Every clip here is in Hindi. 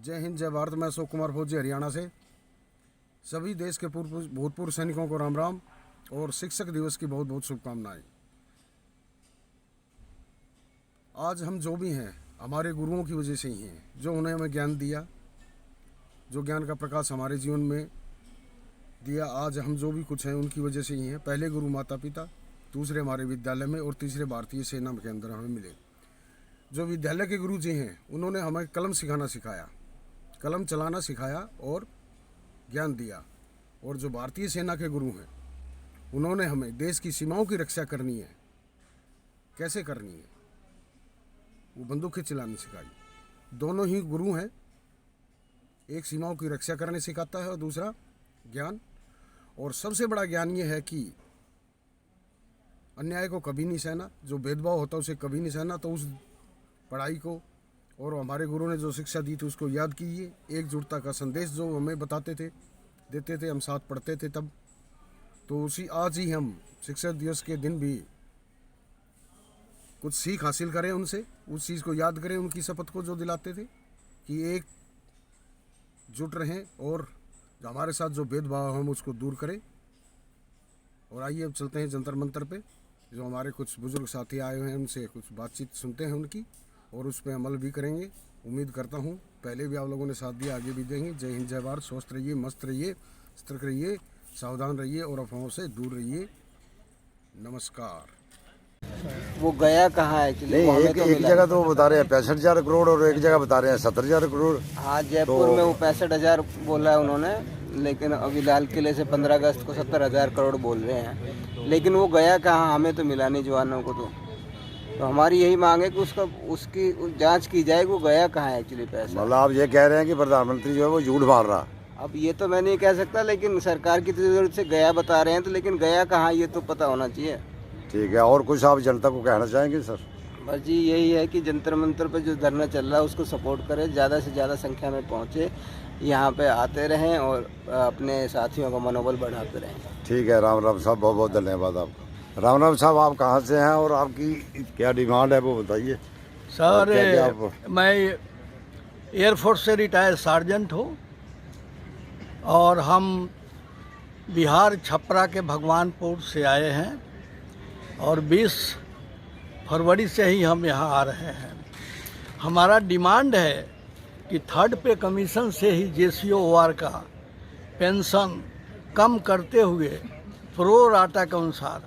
जय हिंद, जय भारत। मैं अशोक कुमार फौजी, हरियाणा से। सभी देश के भूतपूर्व सैनिकों को राम राम और शिक्षक दिवस की बहुत बहुत शुभकामनाएं। आज हम जो भी हैं हमारे गुरुओं की वजह से ही हैं, जो उन्हें हमें ज्ञान दिया, जो ज्ञान का प्रकाश हमारे जीवन में दिया। आज हम जो भी कुछ हैं उनकी वजह से ही हैं। पहले गुरु माता पिता, दूसरे हमारे विद्यालय में और तीसरे भारतीय सेना के अंदर हमें मिले। जो विद्यालय के गुरु जी हैं उन्होंने हमें कलम सिखाना सिखाया, कलम चलाना सिखाया और ज्ञान दिया। और जो भारतीय सेना के गुरु हैं उन्होंने हमें देश की सीमाओं की रक्षा करनी है, कैसे करनी है, वो बंदूकें चलानी सिखाई। दोनों ही गुरु हैं, एक सीमाओं की रक्षा करने सिखाता है और दूसरा ज्ञान। और सबसे बड़ा ज्ञान ये है कि अन्याय को कभी नहीं सहना, जो भेदभाव होता है उसे कभी नहीं सहना। तो उस पढ़ाई को और हमारे गुरु ने जो शिक्षा दी थी उसको याद कीजिए। एकजुटता का संदेश जो हमें बताते थे, देते थे, हम साथ पढ़ते थे तब। तो उसी आज ही हम शिक्षक दिवस के दिन भी कुछ सीख हासिल करें उनसे, उस चीज़ को याद करें, उनकी शपथ को जो दिलाते थे कि एक जुट रहें और जो हमारे साथ जो भेदभाव हम उसको दूर करें। और आइए अब चलते हैं जंतर मंतर पे। जो हमारे कुछ बुजुर्ग साथी आए हुए हैं उनसे कुछ बातचीत सुनते हैं उनकी, और उस पर अमल भी करेंगे। उम्मीद करता हूँ पहले भी आप लोगों ने साथ दिया, आगे भी देंगे। जय हिंद, जय भारत। स्वस्थ रहिए, मस्त रहिए, सतर्क रहिए, सावधान रहिए और अफवाहों से दूर रहिए। नमस्कार। वो गया कहाँ है? नहीं, एक जगह तो बता रहे हैं 65,000 करोड़ और एक जगह बता रहे हैं 70,000 करोड़। हाँ, जयपुर में वो 65,000 बोला है उन्होंने, लेकिन अभी लाल किले से 15 अगस्त को 70,000 करोड़ बोल रहे हैं। लेकिन वो गया कहाँ? हमें तो मिला नहीं जवानों को। तो हमारी यही मांग है कि उसकी जांच की जाए, वो गया कहाँ है एक्चुअली पैसा। मतलब आप ये कह रहे हैं कि प्रधानमंत्री जो है वो झूठ मार रहा। अब ये तो मैं नहीं कह सकता, लेकिन सरकार की जरूरत से गया बता रहे हैं, तो लेकिन गया कहाँ ये तो पता होना चाहिए। ठीक है, और कुछ आप जनता को कहना चाहेंगे सर? बस जी यही है कि जंतर मंतर पे जो धरना चल रहा है उसको सपोर्ट करें, ज़्यादा से ज़्यादा संख्या में पहुँचे, यहाँ पे आते रहें और अपने साथियों का मनोबल बढ़ाते रहें। ठीक है, राम राम साहब, बहुत बहुत धन्यवाद आपका। राम राम साहब, आप कहाँ से हैं और आपकी क्या डिमांड है वो बताइए। सर, मैं एयरफोर्स से रिटायर्ड सार्जेंट हूँ और हम बिहार छपरा के भगवानपुर से आए हैं और 20 फरवरी से ही हम यहाँ आ रहे हैं। हमारा डिमांड है कि 3rd पे कमीशन से ही JCOR का पेंशन कम करते हुए प्रो राटा के अनुसार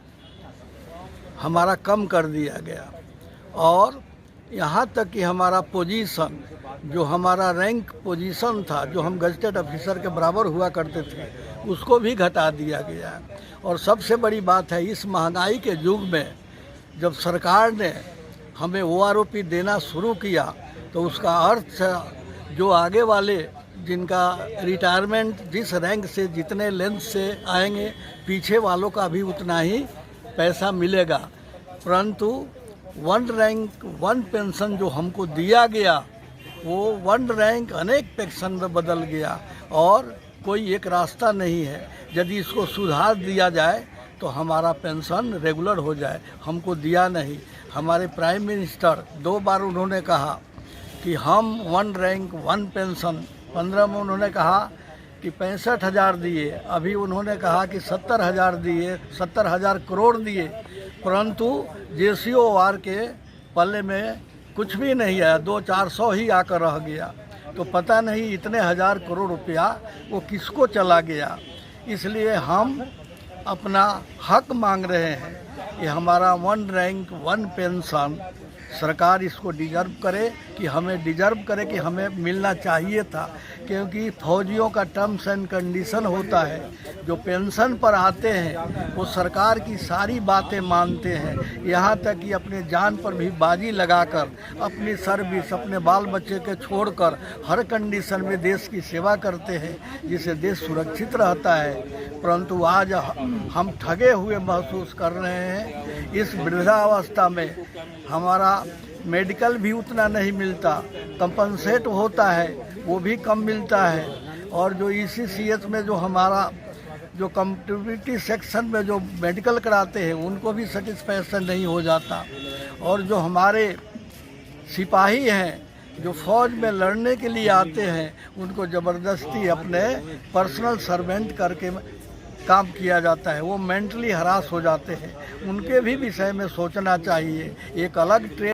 हमारा कम कर दिया गया। और यहाँ तक कि हमारा पोजीशन, जो हमारा रैंक पोजीशन था, जो हम गजटेड ऑफिसर के बराबर हुआ करते थे, उसको भी घटा दिया गया। और सबसे बड़ी बात है, इस महंगाई के युग में जब सरकार ने हमें OROP देना शुरू किया तो उसका अर्थ जो आगे वाले जिनका रिटायरमेंट जिस रैंक से जितने लेंथ से आएंगे, पीछे वालों का भी उतना ही पैसा मिलेगा। परंतु 1 रैंक 1 पेंशन जो हमको दिया गया, वो 1 रैंक अनेक पेंशन में बदल गया और कोई एक रास्ता नहीं है। यदि इसको सुधार दिया जाए तो हमारा पेंशन रेगुलर हो जाए। हमको दिया नहीं। हमारे प्राइम मिनिस्टर 2 बार उन्होंने कहा कि हम 1 रैंक 1 पेंशन, 15 में उन्होंने कहा कि 65,000 दिए, अभी उन्होंने कहा कि 70,000 दिए, 70,000 करोड़ दिए, परंतु JCOR के पल्ले में कुछ भी नहीं आया। 200-400 ही आकर रह गया। तो पता नहीं इतने 1000 करोड़ रुपया वो किसको चला गया। इसलिए हम अपना हक मांग रहे हैं कि हमारा 1 रैंक 1 पेंशन सरकार इसको डिजर्व करे, कि हमें डिजर्व करे, कि हमें मिलना चाहिए था। क्योंकि फौजियों का टर्म्स एंड कंडीशन होता है, जो पेंशन पर आते हैं वो सरकार की सारी बातें मानते हैं, यहाँ तक कि अपने जान पर भी बाजी लगाकर अपनी सर्विस, अपने बाल बच्चे के छोड़कर हर कंडीशन में देश की सेवा करते हैं, जिससे देश सुरक्षित रहता है। परंतु आज हम ठगे हुए महसूस कर रहे हैं। इस वृद्धावस्था में हमारा मेडिकल भी उतना नहीं मिलता, कंपनसेट होता है वो भी कम मिलता है, और जो ECCH में जो हमारा जो कम्युनिटी सेक्शन में जो मेडिकल कराते हैं उनको भी सेटिस्फैक्शन नहीं हो जाता। और जो हमारे सिपाही हैं जो फौज में लड़ने के लिए आते हैं उनको ज़बरदस्ती अपने पर्सनल सर्वेंट करके काम किया जाता है, वो मेंटली हरास हो जाते हैं। उनके भी विषय में सोचना चाहिए। एक अलग ट्रेन